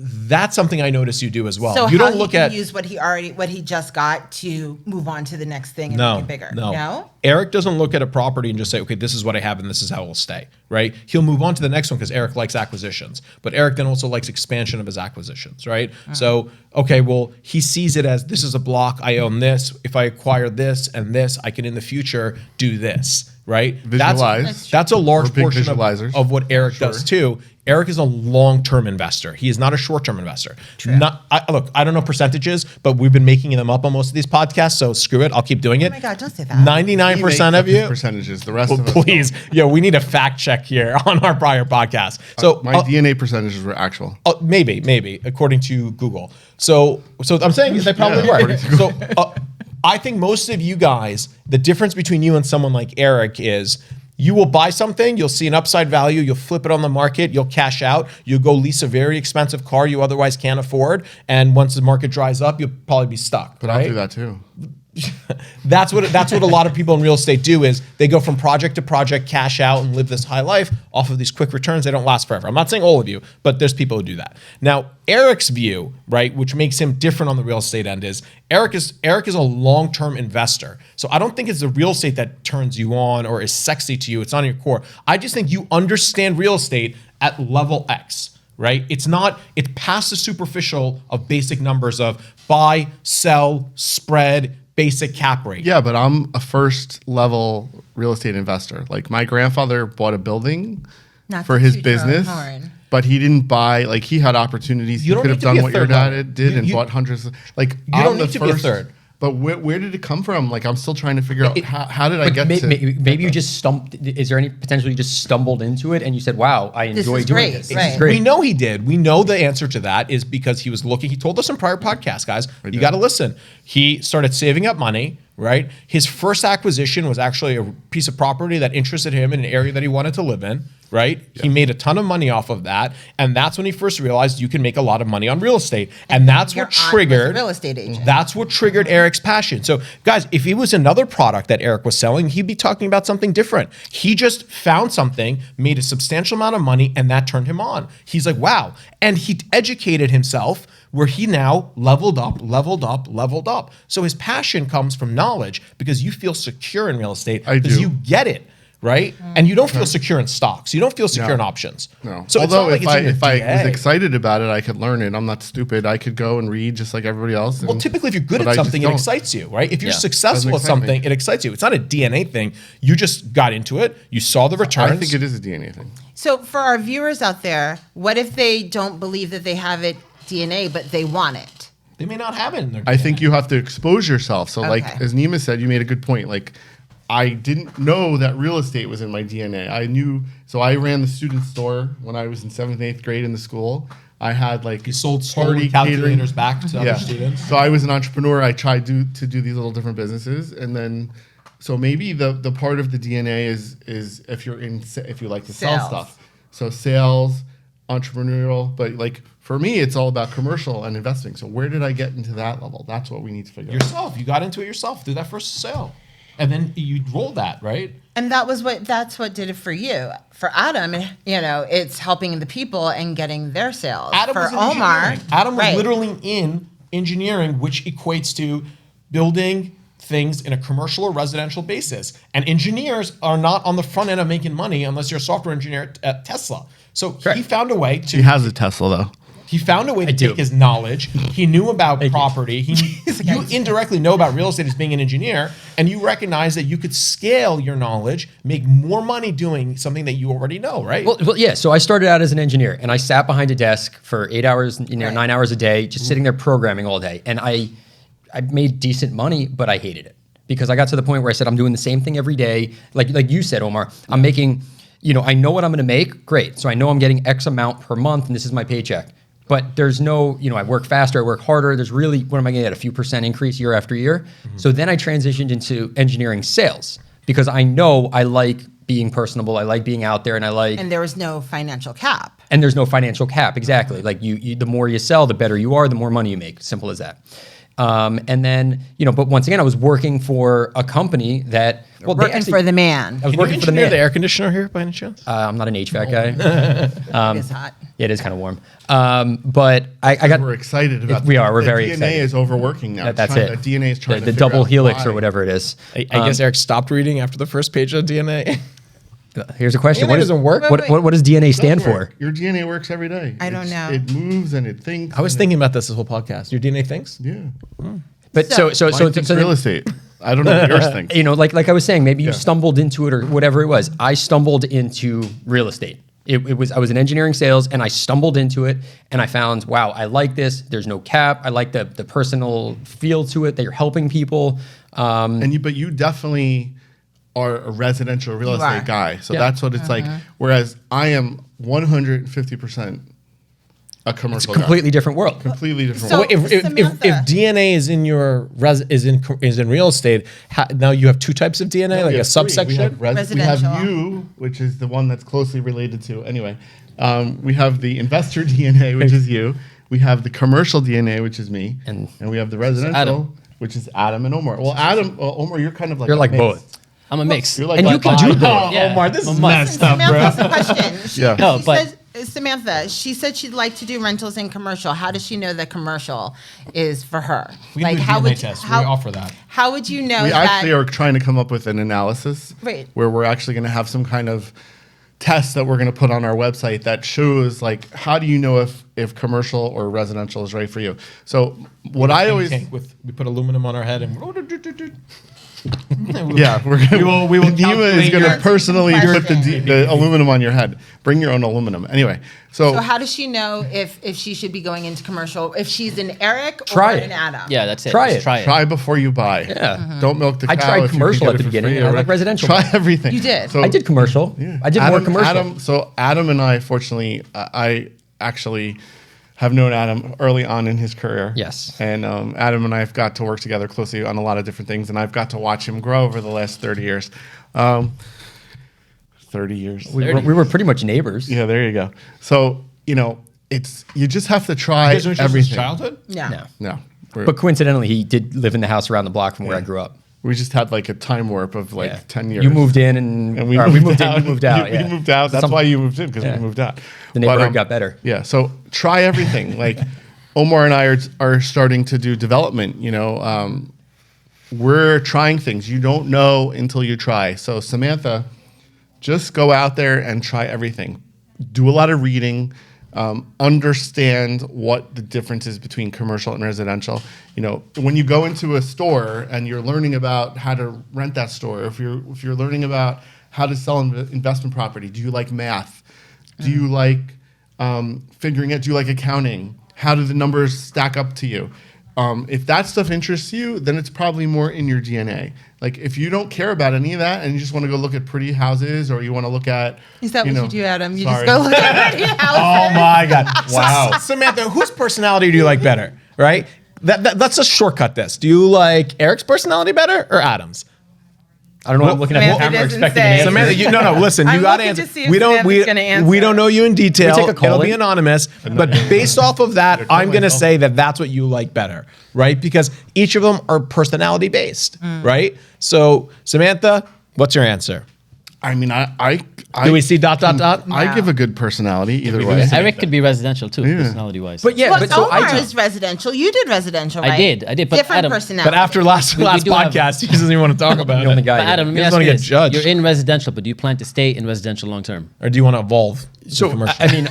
that's something I notice you do as well. So You how don't look he can at use what he just got to move on to the next thing and make it bigger. No? Eric doesn't look at a property and just say, okay, this is what I have and this is how it will stay, right? He'll move on to the next one because Eric likes acquisitions. But Eric then also likes expansion of his acquisitions, right? So, okay, well, he sees it as this is a block, I own this. If I acquire this and this, I can in the future do this, right? Visualize. That's a large We're big portion visualizers. of what Eric does too. Eric is a long-term investor. He is not a short-term investor. Look, I don't know percentages, but we've been making them up on most of these podcasts, so screw it. I'll keep doing it. Oh my God, don't say that. 99% of you. Percentages. The rest Well, of us please, yeah, we need a fact check here on our prior podcast. So my DNA percentages were actual. maybe according to Google. So I'm saying they probably Yeah, were. So I think most of you guys, the difference between you and someone like Eric is You will buy something, you'll see an upside value, you'll flip it on the market, you'll cash out, you'll go lease a very expensive car you otherwise can't afford, and once the market dries up, you'll probably be stuck. But right? I'll do that too. That's what a lot of people in real estate do is they go from project to project, cash out, and live this high life off of these quick returns. They don't last forever. I'm not saying all of you, but there's people who do that. Now, Eric's view, right, which makes him different on the real estate end is Eric is a long-term investor. So I don't think it's the real estate that turns you on or is sexy to you. It's not in your core. I just think you understand real estate at level X. Right? It's past the superficial of basic numbers of buy, sell, spread, basic cap rate. Yeah, but I'm a first level real estate investor. Like my grandfather bought a building for his business, but he didn't buy, like he had opportunities. He could have done what your dad did and bought hundreds. Like you don't need to be a third. But where did it come from? Like I'm still trying to figure out how did I get to. Maybe you just stumbled. Is there any potential you just stumbled into it and you said, "Wow, I enjoy doing this. This is great." We know he did. We know the answer to that is because he was looking. He told us in prior podcasts, guys. You got to listen. He started saving up money. Right. His first acquisition was actually a piece of property that interested him in an area that he wanted to live in. Right. Yeah. He made a ton of money off of that. And that's when he first realized you can make a lot of money on real estate. And that's what triggered real estate agent. That's what triggered Eric's passion. So guys, if it was another product that Eric was selling, he'd be talking about something different. He just found something, made a substantial amount of money, and that turned him on. He's like, wow. And he educated himself where he now leveled up. So his passion comes from knowledge because you feel secure in real estate because you get it. Right? And you don't feel secure in stocks. You don't feel secure in options. No. So although if I was excited about it, I could learn it. I'm not stupid. I could go and read just like everybody else. Well, typically if you're good at something, it excites you, right? If you're successful at something, it excites you. It's not a DNA thing. You just got into it. You saw the returns. I think it is a DNA thing. So for our viewers out there, what if they don't believe that they have it DNA, but they want it? They may not have it in their DNA. I think you have to expose yourself. So like, as Nima said, you made a good point. Like, I didn't know that real estate was in my DNA. I knew, so I ran the student store when I was in 7th and 8th grade in the school. I had like you sold party calculators back to other students. So I was an entrepreneur. I tried to do these little different businesses, and then so maybe the part of the DNA is if you like to sell stuff. So sales, entrepreneurial, but like for me, it's all about commercial and investing. So where did I get into that level? That's what we need to figure out. Yourself. You got into it yourself through that first sale. And then you roll that, right? And that's what did it for you. For Adam, it's helping the people and getting their sales. Adam for was Omar, Adam was literally in engineering, which equates to building things in a commercial or residential basis. And engineers are not on the front end of making money unless you're a software engineer at Tesla. So he found a way to... He has a Tesla, though. He found a way to take his knowledge. He knew about property. You indirectly know about real estate as being an engineer, and you recognize that you could scale your knowledge, make more money doing something that you already know, right? Well, yeah. So I started out as an engineer, and I sat behind a desk for 8 hours, 9 hours a day, just sitting there programming all day. And I made decent money, but I hated it because I got to the point where I said, I'm doing the same thing every day. Like you said, Omar, I'm making, I know what I'm going to make. Great. So I know I'm getting X amount per month, and this is my paycheck. But there's no, I work faster, I work harder. There's really, what am I going to get, a few % increase year after year? Mm-hmm. So then I transitioned into engineering sales because I know I like being personable, I like being out there, and And there was no financial cap. And there's no financial cap, exactly. Like you the more you sell, the better you are, the more money you make. Simple as that. And then, but once again, I was working for a company that... working for the man. I was working for the man. The air conditioner here by any chance? I'm not an HVAC guy. It is hot. Yeah, it is kind of warm. But I got... We're excited about We are. We're very DNA excited. DNA is overworking now. That's it. The DNA is trying to the figure double out helix why. or whatever it is. I guess Eric stopped reading after the first page of DNA. Here's a question. DNA doesn't work. What does DNA stand for? Your DNA works every day. I don't know. It moves and it thinks. I was thinking about this whole podcast. Your DNA thinks? Yeah. But so it's real estate. I don't know what yours thinks. Like I was saying, maybe you stumbled into it or whatever it was. I stumbled into real estate. I was in engineering sales and I stumbled into it and I found, wow, I like this. There's no cap. I like the personal feel to it that you're helping people. But you definitely are a residential real estate guy. So that's what it's like. Whereas I am 150% a commercial. It's a completely different world. Completely different. So- world. If Samantha. DNA is in your is in real estate, now you have two types of DNA, like We a have three. subsection. We have, we Residential. have you, which is the one that's closely related to. Anyway, we have the investor DNA, which is you. We have the commercial DNA, which is me, and we have the residential, Adam. which is Adam and Omar. Well, Omar, you're kind of like You're a like mix. both. I'm a mix. You're like And a you can do bi- both. Yeah. Omar, this is Omar. messed up, Samantha bro. has a question. Yeah. No, She but- says, Samantha, she said she'd like to do rentals and commercial. How does she know that commercial is for her? We can do a how DNA would test. We how, offer that. How would you know We that? actually are trying to come up with an analysis Right. where we're actually going to have some kind of test that we're going to put on our website that shows like how do you know if commercial or residential is right for you. So what I always We put aluminum on our head and yeah we're gonna, we will Nima is calculate going to your- personally put question. the aluminum on your head. Bring your own aluminum. Anyway, so how does she know if she should be going into commercial? If she's an Eric Try or it. an Adam? Yeah, that's it. Try Just it. Try it. try before you buy. Yeah. Don't milk the cow. I tried if you can commercial get at it the for beginning, free and I or like whatever. residential. Try everything. You did. So, I did commercial. yeah. I did more commercial. Adam and I, fortunately, I actually have known Adam early on in his career. Yes. And Adam and I have got to work together closely on a lot of different things, and I've got to watch him grow over the last 30 years. 30 years. We were pretty much neighbors. Yeah, there you go. So, you just have to try You guys know each other's everything. childhood? Yeah. No. No. But coincidentally, he did live in the house around the block from where I grew up. We just had like a time warp of like Yeah. 10 years. You moved in and we or moved in, out. you moved out. We yeah. moved out. That's why you moved in, because Yeah. we moved out. The neighborhood got better. Yeah. So try everything. Like Omar and I are starting to do development. We're trying things. You don't know until you try. So Samantha, just go out there and try everything. Do a lot of reading. Understand what the difference is between commercial and residential. When you go into a store and you're learning about how to rent that store, if you're learning about how to sell investment property, do you like math? Do you like figuring out? Do you like accounting? How do the numbers stack up to you? If that stuff interests you, then it's probably more in your DNA. Like if you don't care about any of that and you just want to go look at pretty houses, or you want to look at, Is that what you do, Adam? You Sorry. just go look at pretty houses? Oh my God! Wow. Samantha, whose personality do you like better? Right? Let's just shortcut this. Do you like Eric's personality better or Adam's? I don't know. I'm looking at the Samantha camera doesn't expecting say. an answer. Samantha, no, listen. You I'm got to looking to answer. see if Samantha's gonna answer. We don't know you in detail. Can we take a call It'll be in? anonymous. But based off of that, I'm going to myself. say that that's what you like better, right? Because each of them are personality based, right? So Samantha, what's your answer? I mean, I Do we see dot? I give a good personality either way. Eric could be residential too, personality wise. But yeah, Well, but so Omar I is residential. You did residential, right? I did, but Different Adam- personality. But after last do have- podcast, he doesesn't even want to talk about the only it. guy. But Adam, let me He ask doesn't you wanna get this. judged. You're in residential, but do you plan to stay in residential long term? Or do you want to evolve? So commercial? I mean,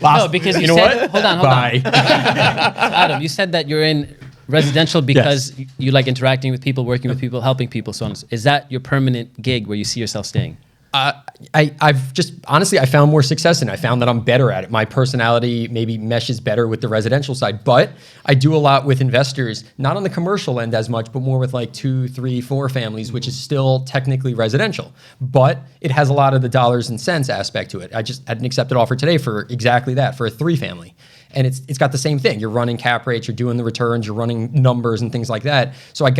No, because you know said, what? hold on. Bye. Adam, you said that you're in residential because you like interacting with people, working with people, helping people, so on. Is that your permanent gig where you see yourself staying? I've just honestly I found more success in it. I found that I'm better at it. My personality maybe meshes better with the residential side, but I do a lot with investors, not on the commercial end as much, but more with like 2, 3, 4 families, which is still technically residential, but it has a lot of the dollars and cents aspect to it. I just had an accepted offer today for exactly that, for a 3 family. And it's got the same thing. You're running cap rates, you're doing the returns, you're running numbers and things like that. So I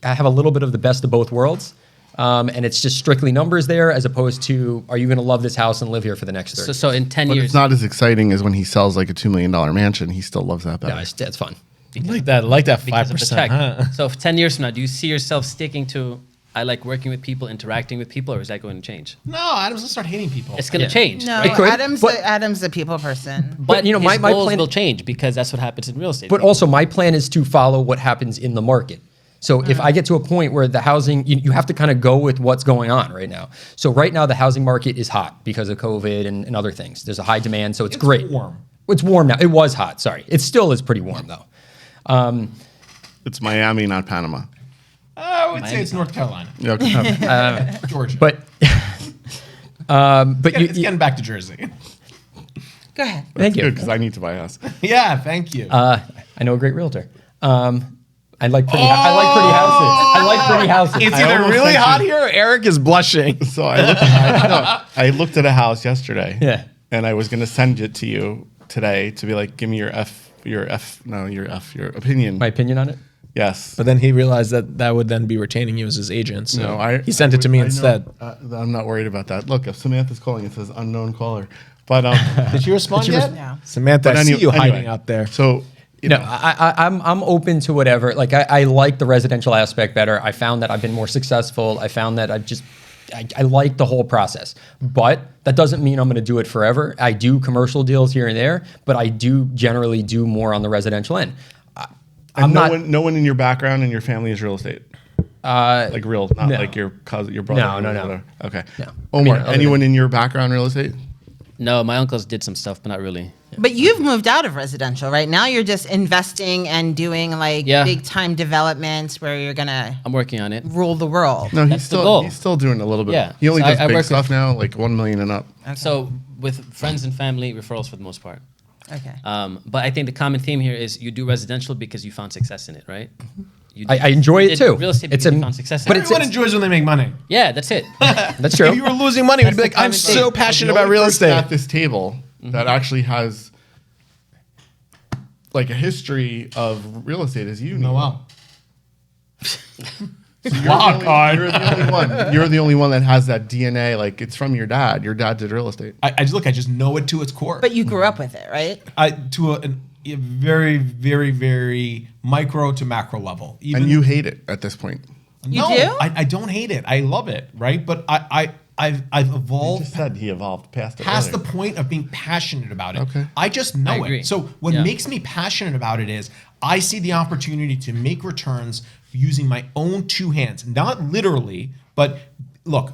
have a little bit of the best of both worlds. And it's just strictly numbers there, as opposed to, are you going to love this house and live here for the next 30 So in 10 But years, it's not as exciting as when he sells like a $2 million mansion. He still loves that better. Yeah, it's fun. I like that because of the 5%. check. Huh? So if 10 years from now, do you see yourself sticking to, I like working with people, interacting with people, or is that going to change? No, Adam's gonna start hating people. It's going to change. No, right? It could, Adam's a people person. But you know, his my goals plan- will change because that's what happens in real estate. But also, my plan is to follow what happens in the market. So if I get to a point where the housing, you have to kind of go with what's going on right now. So right now, the housing market is hot because of COVID and other things. There's a high demand, so it's great. warm. It's warm now. It was hot, sorry. It still is pretty warm, though. It's Miami, not Panama. I would say it's North Carolina, Okay. Georgia. But It's getting back to Jersey. Go ahead. thank you. Good, because I need to buy a house. Yeah, thank you. I know a great realtor. I like pretty houses. I like pretty houses. It's I either almost really sent hot you- here or Eric is blushing. So I looked at a house yesterday. Yeah. and I was going to send it to you today to be like, give me your opinion. My opinion on it? Yes. But then he realized that would then be retaining you as his agent. So No, he sent it to me instead. I'm not worried about that. Look, if Samantha's calling, it says unknown caller. But Did you respond yet? No. Samantha, I see you hiding out there. So I'm open to whatever. Like I like the residential aspect better. I found that I've been more successful. I found that I like the whole process. But that doesn't mean I'm going to do it forever. I do commercial deals here and there, but I do generally do more on the residential end. No one in your background and your family is real estate. Like real, not like your cousin, your brother. No. Okay. No. Omar, anyone in your background real estate? No, my uncles did some stuff, but not really. But you've moved out of residential, right? Now you're just investing and doing like big time developments where you're gonna. I'm working on it. Rule the world. No, That's the goal. he's still doing a little bit. Yeah. He only So does I big work stuff now, like 1 million and up. Okay. So with friends and family, referrals for the most part. Okay. But I think the common theme here is you do residential because you found success in it, right? I enjoy it too. Real estate because you found success in But it. everyone enjoys when they make money. Yeah, that's it. That's true. If you were losing money, we'd be like, I'm so passionate about real estate. At this table that actually has like a history of real estate is you. Noelle. You're the only one that has that DNA. Like it's from your dad. Your dad did real estate. I just know it to its core. But you grew up with it, right? To a very, very, very micro to macro level. And you hate it at this point. You No, do? I don't hate it. I love it, right? But I've You evolved just said he evolved past it. past the earlier. point of being passionate about it. Okay. I just know I agree. it. So what Yeah. makes me passionate about it is I see the opportunity to make returns using my own two hands. Not literally, but look,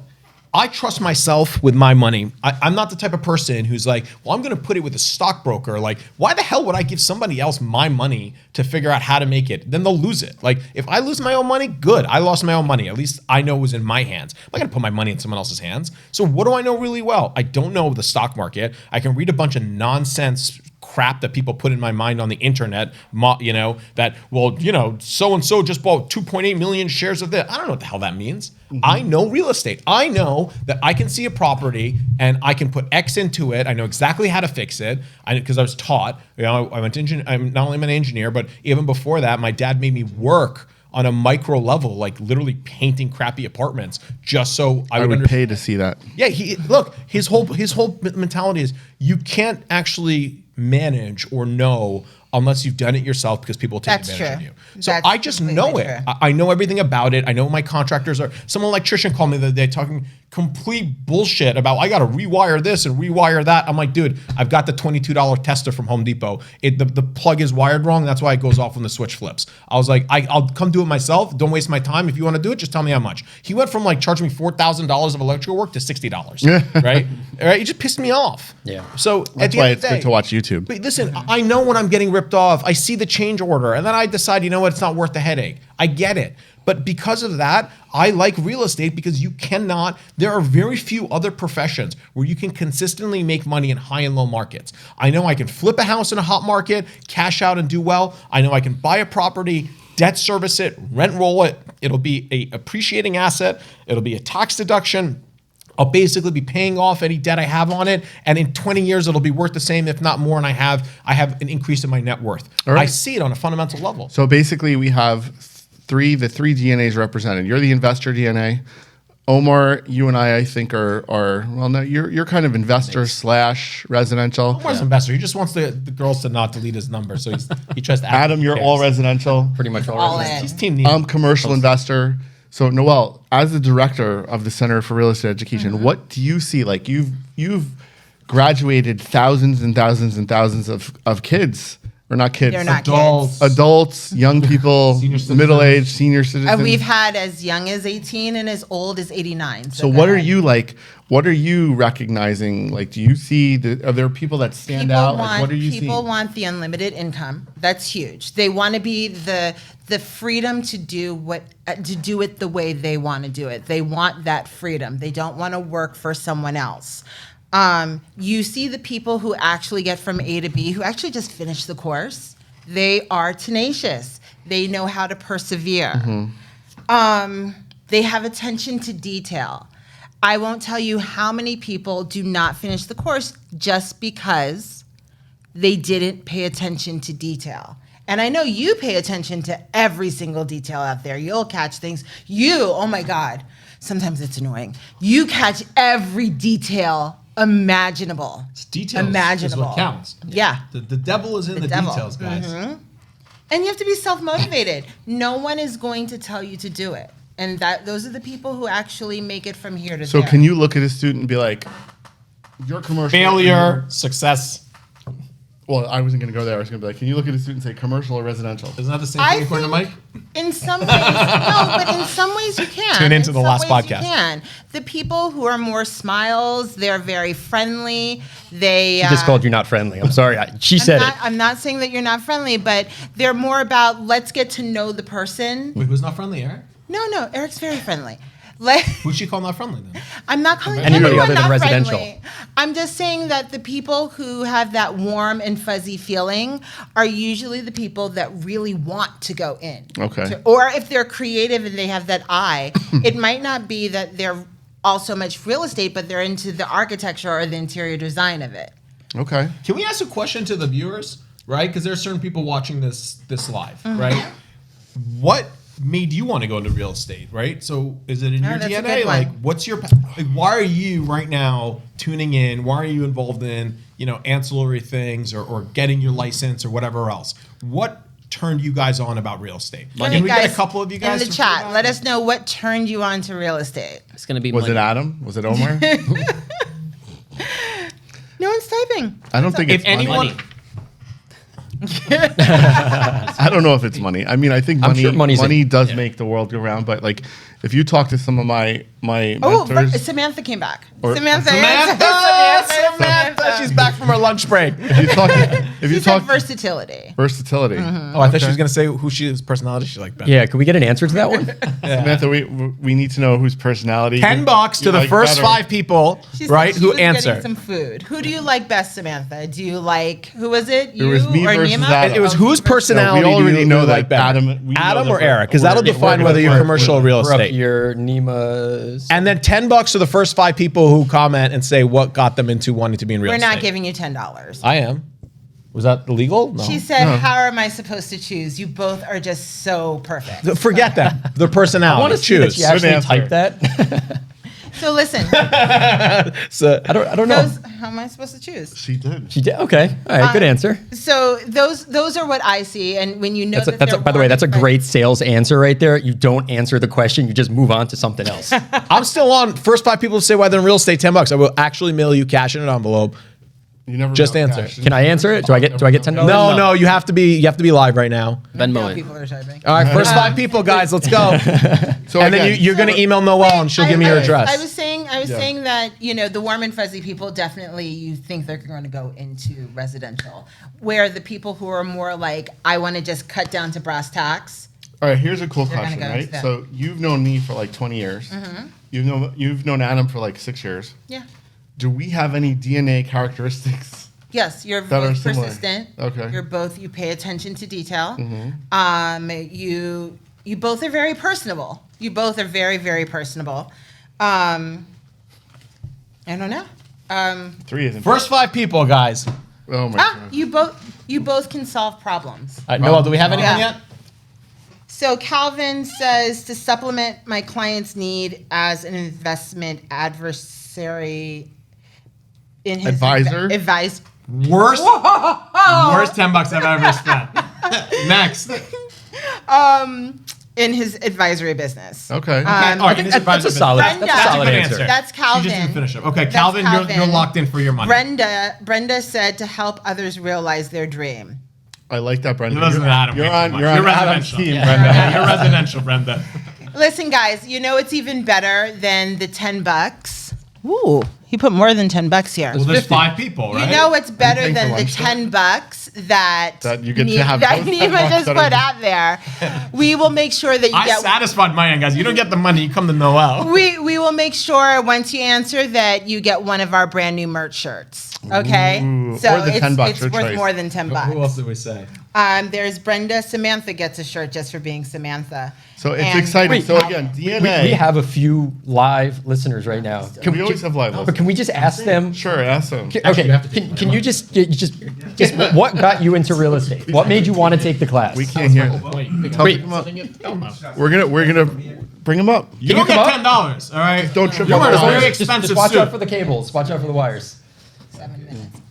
I trust myself with my money. I'm not the type of person who's like, well, I'm going to put it with a stockbroker. Like, why the hell would I give somebody else my money to figure out how to make it? Then they'll lose it. Like, if I lose my own money, good. I lost my own money. At least I know it was in my hands. I'm not going to put my money in someone else's hands. So what do I know really well? I don't know the stock market. I can read a bunch of nonsense crap that people put in my mind on the internet, that, well, so-and-so just bought 2.8 million shares of this. I don't know what the hell that means. Mm-hmm. I know real estate. I know that I can see a property and I can put X into it. I know exactly how to fix it because I was taught. I went to I'm not only an engineer, but even before that, my dad made me work on a micro level, like literally painting crappy apartments, just so I would pay to see that. Yeah, his whole mentality is you can't actually manage or know unless you've done it yourself because people take advantage of you. So That's I just know it. I know everything about it. I know what my contractors are. Some electrician called me the other day talking complete bullshit about I got to rewire this and rewire that. I'm like, dude, I've got the $22 tester from Home Depot. The plug is wired wrong. That's why it goes off when the switch flips. I was like, I'll come do it myself. Don't waste my time. If you want to do it, just tell me how much. He went from like charging me $4,000 of electrical work to $60. Right? All right. It just pissed me off. Yeah. So That's why it's good to watch YouTube. But listen, I know when I'm getting ripped off. I see the change order, and then I decide, you know what, it's not worth the headache. I get it. But because of that, I like real estate because there are very few other professions where you can consistently make money in high and low markets. I know I can flip a house in a hot market, cash out and do well. I know I can buy a property, debt service it, rent roll it. It'll be a appreciating asset. It'll be a tax deduction. I'll basically be paying off any debt I have on it, and in 20 years it'll be worth the same, if not more, and I have an increase in my net worth. Right. I see it on a fundamental level. So basically, we have the three DNAs represented. You're the investor DNA. Omar, you and I think are well, no, you're kind of investor / residential. Omar's investor. He just wants the girls to not delete his number, so he tries to. Adam, you're all residential. Pretty much All residential. in. He's team Nima. I'm commercial investor. So Noelle, as the director of the Center for Real Estate Education, what do you see? Like you've graduated thousands and thousands and thousands of kids, or not kids, They're not Adults. kids. adults, young people, middle-aged, senior citizens. We've had as young as 18 and as old as 89. So what are you like? What are you recognizing? Like, do you see are there people that stand out? Like, what are you seeing? People want the unlimited income. That's huge. They want to be the freedom to do it the way they want to do it. They want that freedom. They don't want to work for someone else. You see the people who actually get from A to B, who actually just finish the course. They are tenacious. They know how to persevere. They have attention to detail. I won't tell you how many people do not finish the course just because they didn't pay attention to detail. And I know you pay attention to every single detail out there. You'll catch things. Oh my God, sometimes it's annoying. You catch every detail imaginable. It's details imaginable. is what counts. Yeah. The devil is in the details, guys. Mm-hmm. And you have to be self-motivated. No one is going to tell you to do it. And those are the people who actually make it from here to there. So can you look at a student and be like, your commercial... Failure, success. Well, I wasn't going to go there. I was going to be like, can you look at a student and say commercial or residential? Isn't that the same thing according to Mike? In some ways, no, but in some ways you can. Tune into the last podcast. You can. The people who are more smiles, they're very friendly. She just called you not friendly. I'm sorry. She said it. I'm not saying that you're not friendly, but they're more about let's get to know the person. Wait, who's not friendly, Eric? No, Eric's very friendly. Who'd she call not friendly then? I'm not calling anybody anyone other than not residential. friendly. I'm just saying that the people who have that warm and fuzzy feeling are usually the people that really want to go in. Okay. Or if they're creative and they have that eye, it might not be that they're all so much real estate, but they're into the architecture or the interior design of it. Okay. Can we ask a question to the viewers, right? Because there are certain people watching this live, right? What made you want to go into real estate, right? So is it in your that's a DNA? good Like, one. what's your why are you right now tuning in? Why are you involved in, ancillary things or getting your license or whatever else? What turned you guys on about real estate? Can we get a couple of you guys in the chat? Let us know what turned you on to real estate. It's gonna be. Was money. it Adam? Was it Omar? No one's typing. I don't think it's money. Money. I don't know if it's money. I mean, I think I'm sure money does make the world go round. But like, if you talk to some of my mentors, Samantha came back. Samantha, she's back from her lunch break. if you talk versatility. versatility. Oh, I thought she was gonna say who she is, personality she like better. Yeah, could we get an answer to that one? Samantha, we need to know whose personality. $10 to the like first better. 5 people, She right? said she Who was getting answer? some food. Who do you like best, Samantha? Do you like who was it? You was me or versus Nima? Adam. It was whose personality No, we already do you know that like better? Adam- we know Adam that or we're- Eric? Because that'll we're define gonna whether you're work commercial or real We're up estate. your Nima's. And then $10 to the first 5 people who comment and say what got them into wanting to be in real We're estate. not giving you $10. I am. Was that illegal? No. She said, "How am I supposed to choose? You both are just so perfect." Forget them. Their personality. I want to see that choose. she actually answer. typed that. So listen, So, I don't know. how am I supposed to choose? She did. She did. Okay. All right. Good answer. So those are what I see, and when you know By the way, that's a great sales answer right there. You don't answer the question. You just move on to something else. I'm still on. First 5 people to say why they're in real estate, $10. I will actually mail you cash in an envelope. You never Just know answer. cash. Can I answer it? Do I get $10? No, you have to be live right now. Venmo it. People are typing. All right, first 5 people, guys, let's go. So And then again, you're going to email Noelle and she'll give me your address. I was saying that the warm and fuzzy people definitely you think they're going to go into residential, where the people who are more like I want to just cut down to brass tacks. all right, here's a cool They're gonna question, go right? into that. So you've known me for like 20 years. You've known Adam for like 6 years. Yeah. Do we have any DNA characteristics? Yes, you're That are both similar. persistent. Okay. You pay attention to detail. You both are very personable. You both are very, very personable. I don't know. 3 isn't. First 5 people, guys. Oh my god. You both can solve problems. Noelle, do we have anyone Yeah. yet? So Calvin says to supplement my client's need as an investment adversary in his Advisor? Advice. Worst $10 I've ever spent. Next. In his advisory business. Okay. I think That's a solid. Brenda. That's a solid Good answer. That's Calvin. She just didn't finish it. Okay, That's Calvin, Calvin. You're locked in for your money. Brenda said to help others realize their dream. I like that, Brenda. It doesn't matter. You're on You're Adam's residential. team, Yeah. Brenda. You're residential, Brenda. Listen, guys, it's even better than the $10. Ooh, he put more than $10 here. Well, there's 5 people, right? You know what's better Anything than for the lunch, $10 that you get to have that those Nima $10 just that put are- out there? We will make sure that you I get. satisfied my end, guys. You don't get the money, you come to Noelle. We will make sure once you answer that you get one of our brand new merch shirts. Okay, Ooh, so or the it's $10 it's or worth choice. more than $10. Who else did we say? There's Brenda. Samantha gets a shirt just for being Samantha. So it's exciting. Wait, so again, DNA. We have a few live listeners right now. We always have live listeners. But can we just ask them? Sure, ask them. Okay, can you just what got you into real estate? What made you want to take the class? We can't hear. Wait. We're gonna bring them up. You don't get $10, all right? Don't trip You're over wearing a the very wires. expensive Just watch suit. out for the cables. Watch out for the wires. 7 minutes.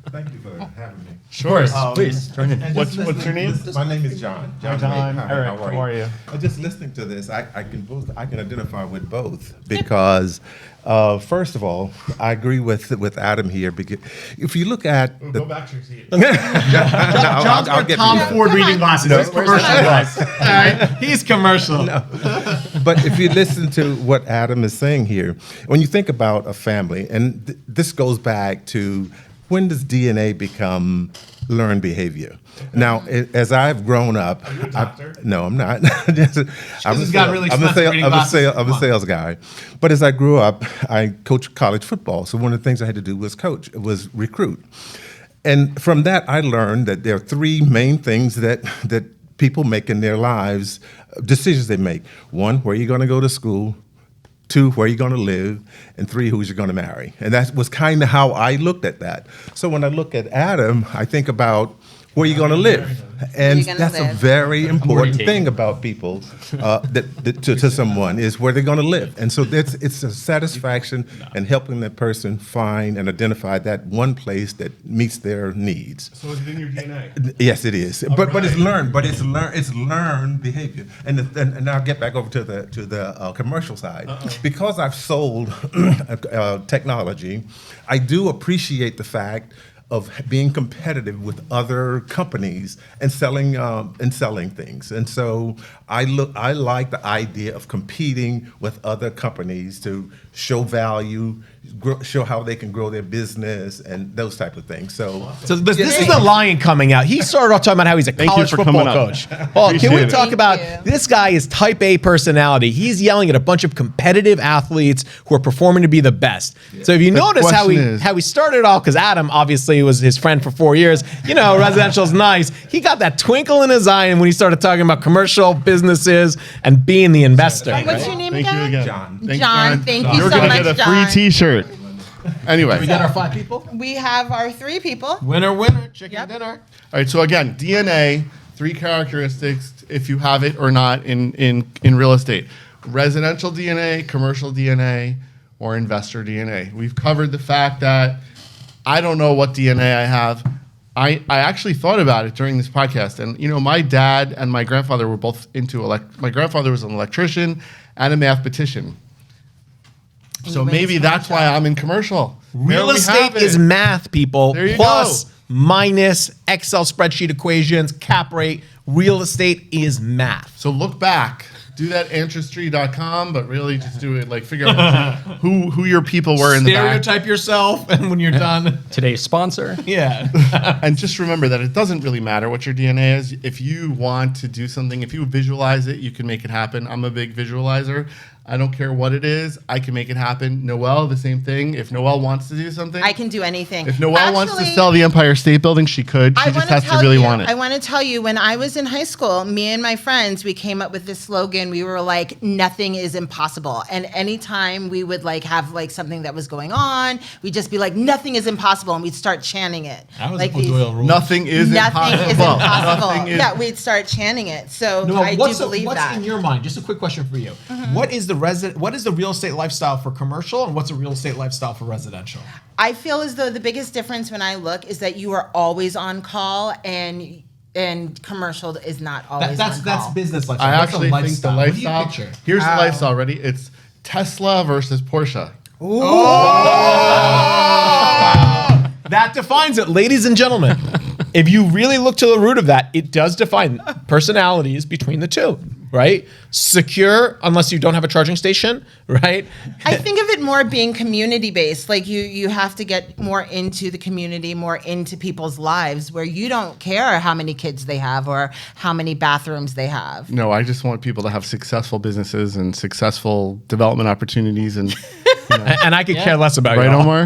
Thank you for having me. Sure. Please join in. What's your name? My name is John. John. Hi, Eric, how are you? Just listening to this, I can identify with both because, first of all, I agree with Adam here because if you look at Go back to your seat. John's got Tom Ford reading glasses. He's commercial glass. All right, he's commercial. But if you listen to what Adam is saying here, when you think about a family, and this goes back to when does DNA become learned behavior? Now, as I've grown up, Are you a doctor? no, I'm not. I'm he's got really expensive reading glasses. I'm a sales guy. But as I grew up, I coached college football. So one of the things I had to do was recruit. And from that, I learned that there are three main things that people make in their lives, decisions they make. One, where you're going to go to school. 2, where you're going to live, and 3, who you're going to marry. And that was kind of how I looked at that. So when I look at Adam, I think about where you're going to live. And that's a very important thing about people to someone is where they're going to live. And so it's a satisfaction in helping that person find and identify that one place that meets their needs. So it's in your DNA. Yes, it is. But it's learned. But it's learned behavior. And I'll get back over to the commercial side. Because I've sold technology, I do appreciate the fact of being competitive with other companies and selling things. And so I like the idea of competing with other companies to show value, show how they can grow their business and those type of things. So this is the lion coming out. He started off talking about how he's a college for football coming up. coach. Well, can we talk about this guy is type A personality. He's yelling at a bunch of competitive athletes who are performing to be the best. So if you notice how he started off, because Adam obviously was his friend for 4 years, residential's nice. He got that twinkle in his eye when he started talking about commercial businesses and being the investor. What's your name Thank you again? again. John. John, thank you You're so gonna much, get a John. free T-shirt. Anyway. We got our 5 people? We have our 3 people. Winner, chicken dinner. All right. So again, DNA, 3 characteristics if you have it or not in real estate: residential DNA, commercial DNA, or investor DNA. We've covered the fact that I don't know what DNA I have. I actually thought about it during this podcast, and my dad and my grandfather were both into my grandfather was an electrician and a mathematician. So maybe that's why I'm in commercial. Real estate is math, people. There you Plus, go. minus, Excel spreadsheet equations, cap rate. Real estate is math. So look back. Do that ancestry.com, but really just do it figure out who your people were in the back. Stereotype yourself, and when you're done. Today's sponsor. Yeah. And just remember that it doesn't really matter what your DNA is. If you want to do something, if you visualize it, you can make it happen. I'm a big visualizer. I don't care what it is. I can make it happen. Noelle, the same thing. If Noelle wants to do something, I can do anything. If Noelle wants to sell the Empire State Building, she could. She just has to really want it. I want to tell you, when I was in high school, me and my friends, we came up with this slogan. We were like, nothing is impossible. And anytime we would have something that was going on, we'd just be like, nothing is impossible. And we'd start chanting it. That was like a Doyle rule. Nothing is Nothing impossible. is impossible. Nothing is- Yeah, we'd start chanting it. So No, I do believe what's that. in your mind? Just a quick question for you. What is the real estate lifestyle for commercial, and what's a real estate lifestyle for residential? I feel as though the biggest difference when I look is that you are always on call, and commercial is not always on call. That's business lifestyle. I What's actually think the lifestyle. What do you picture? Here's the lifestyle. Ready? It's Tesla versus Porsche. That defines it, ladies and gentlemen. If you really look to the root of that, it does define personalities between the two, right? Secure, unless you don't have a charging station, right? I think of it more being community-based. Like you have to get more into the community, more into people's lives, where you don't care how many kids they have or how many bathrooms they have. No, I just want people to have successful businesses and successful development opportunities, and And I could care less about right, y'all. Omar.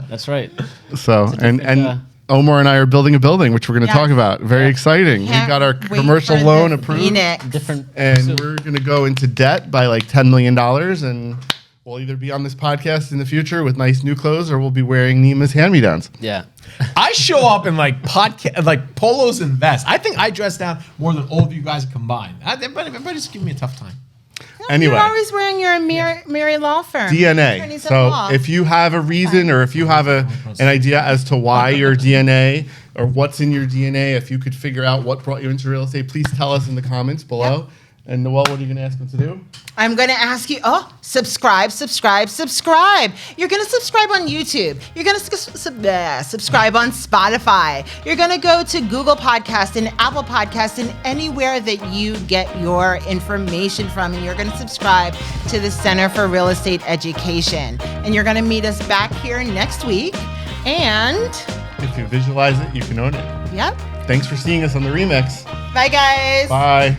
That's right. So and Omar and I are building a building, which we're going to talk about. Very exciting. We got our commercial loan approved. And we're going to go into debt by like $10 million. And we'll either be on this podcast in the future with nice new clothes or we'll be wearing Nima's hand-me-downs. Yeah. I show up in like polos and vests. I think I dress down more than all of you guys combined. Everybody's giving me a tough time. Anyway, you're always wearing your Ameri law firm. DNA. So if you have a reason or if you have an idea as to why your DNA or what's in your DNA, if you could figure out what brought you into real estate, please tell us in the comments below. Yep. And Noelle, what are you going to ask them to do? I'm going to ask you, subscribe. You're going to subscribe on YouTube. You're going to subscribe on Spotify. You're going to go to Google Podcast and Apple Podcast and anywhere that you get your information from. And you're going to subscribe to the Center for Real Estate Education. And you're going to meet us back here next week. And if you visualize it, you can own it. Yep. Thanks for seeing us on the Remix. Bye, guys. Bye.